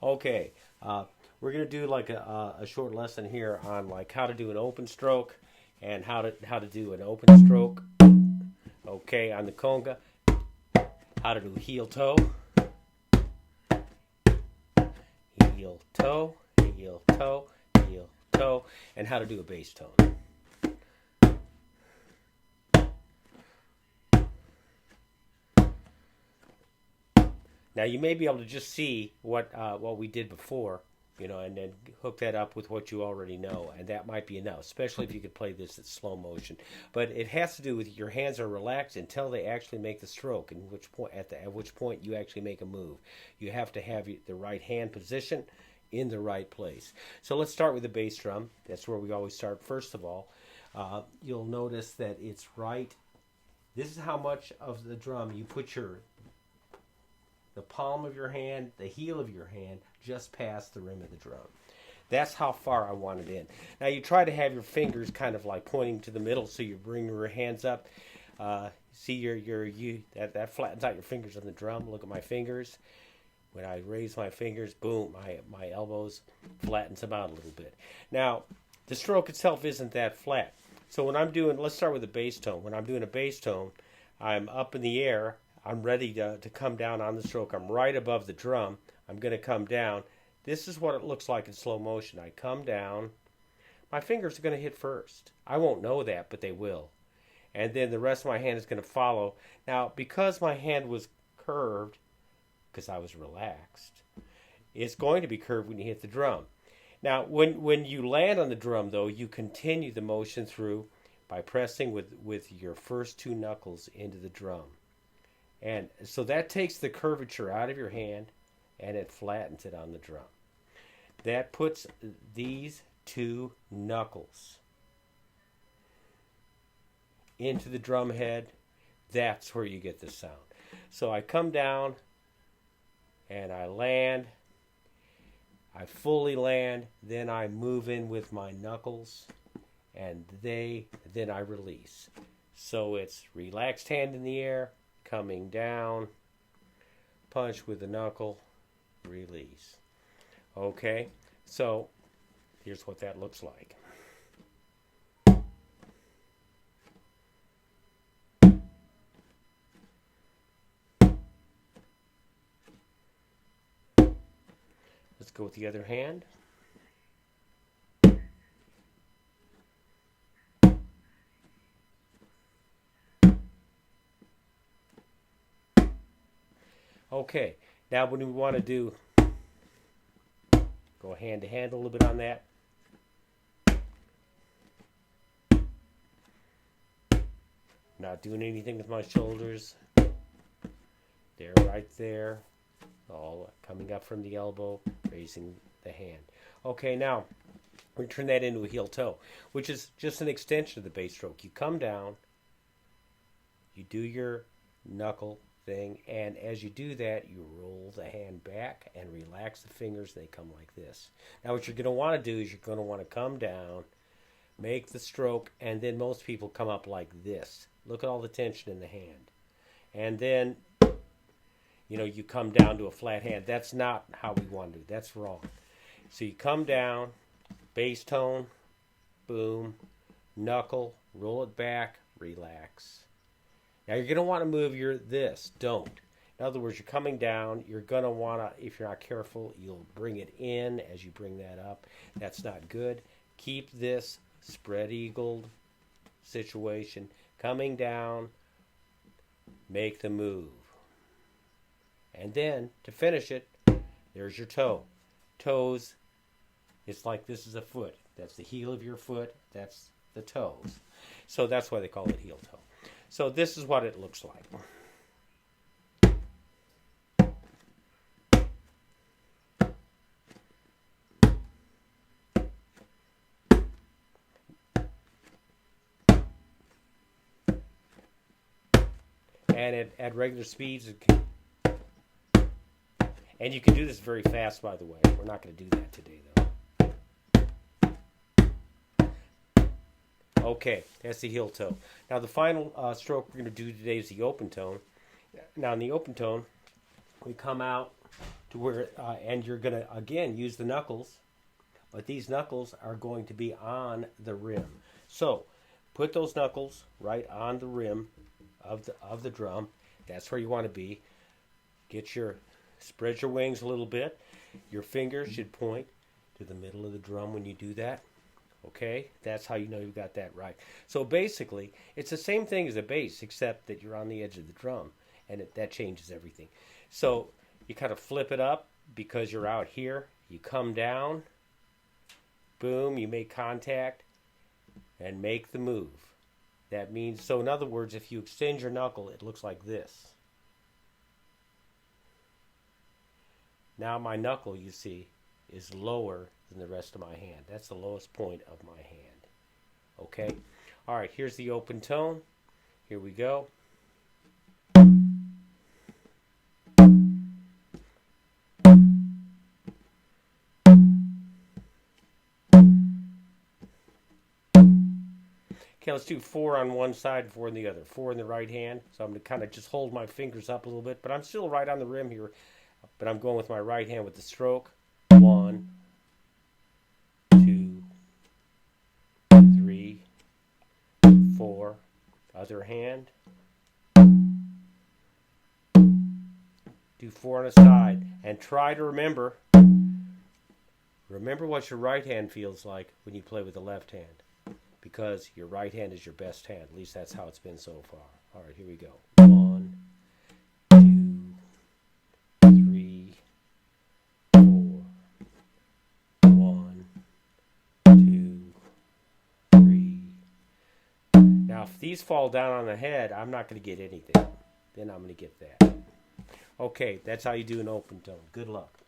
Okay, we're gonna do like a short lesson here on like how to do an open stroke and how to do an open stroke. Okay, on the conga, how to do heel toe, heel toe, heel toe, heel toe, and how to do a bass tone. Now you may be able to just see what we did before, and then hook that up with what you already know, and that might be enough, especially if you could play this at slow motion. But it has to do with your hands are relaxed until they actually make the stroke, and at which point you actually make a move. You have to have the right hand position in the right place. So let's start with the bass drum. That's where we always start. First of all, you'll notice that it's right. This is how much of the drum you put the palm of your hand, the heel of your hand, just past the rim of the drum. That's how far I want it in. Now you try to have your fingers kind of like pointing to the middle, so you bring your hands up. See that flattens out your fingers on the drum. Look at my fingers. When I raise my fingers, boom, my elbows flattens them out a little bit. Now the stroke itself isn't that flat. So when I'm doing, let's start with the bass tone. When I'm doing a bass tone, I'm up in the air. I'm ready to come down on the stroke. I'm right above the drum. I'm going to come down. This is what it looks like in slow motion. I come down. My fingers are going to hit first. I won't know that, but they will. And then the rest of my hand is going to follow. Now, because my hand was curved, because I was relaxed, it's going to be curved when you hit the drum. Now, when you land on the drum, though, you continue the motion through by pressing with your first two knuckles into the drum. And so that takes the curvature out of your hand and it flattens it on the drum. That puts these two knuckles into the drum head. That's where you get the sound. So I come down and I land. I fully land. Then I move in with my knuckles and then I release. So it's relaxed hand in the air, coming down, punch with the knuckle, release. Okay, so here's what that looks like. Let's go with the other hand. Okay, now when we want to go hand to hand a little bit on that. Not doing anything with my shoulders. They're right there. All coming up from the elbow, raising the hand. Okay, now we turn that into a heel toe, which is just an extension of the bass stroke. You come down, you do your knuckle thing, and as you do that, you roll the hand back and relax the fingers. They come like this. Now what you're going to want to do is you're going to want to come down, make the stroke, and then most people come up like this. Look at all the tension in the hand. And then, you come down to a flat hand. That's not how we want to do it. That's wrong. So you come down, bass tone, boom, knuckle, roll it back, relax. Now you're going to want to move this. Don't. In other words, you're coming down. You're going to want to, if you're not careful, you'll bring it in as you bring that up. That's not good. Keep this spread-eagled situation. Coming down, make the move. And then, to finish it, there's your toe. Toes, it's like this is a foot. That's the heel of your foot. That's the toes. So that's why they call it heel toe. So this is what it looks like. And at regular speeds, and you can do this very fast, by the way. We're not going to do that today, though. Okay, that's the heel toe. Now the final stroke we're going to do today is the open tone. Now in the open tone, we come out to where, and you're going to, again, use the knuckles, but these knuckles are going to be on the rim. So put those knuckles right on the rim of the drum. That's where you want to be. Spread your wings a little bit. Your fingers should point to the middle of the drum when you do that. Okay, that's how you know you got that right. So basically, it's the same thing as a bass, except that you're on the edge of the drum, and that changes everything. So you kind of flip it up because you're out here. You come down, boom, you make contact, and make the move. That means, so in other words, if you extend your knuckle, it looks like this. Now my knuckle, you see, is lower than the rest of my hand. That's the lowest point of my hand. Okay? All right, here's the open tone. Here we go. Okay, let's do 4 on one side and 4 on the other. 4 in the right hand. So I'm going to kind of just hold my fingers up a little bit, but I'm still right on the rim here. But I'm going with my right hand with the stroke. 1, 2, 3, 4. Other hand. Do 4 on a side. And try to remember what your right hand feels like when you play with the left hand. Because your right hand is your best hand. At least that's how it's been so far. All right, here we go. 1, 2, 3, 4. 1, 2, 3. Now, if these fall down on the head, I'm not going to get anything. Then I'm going to get that. Okay, that's how you do an open tone. Good luck.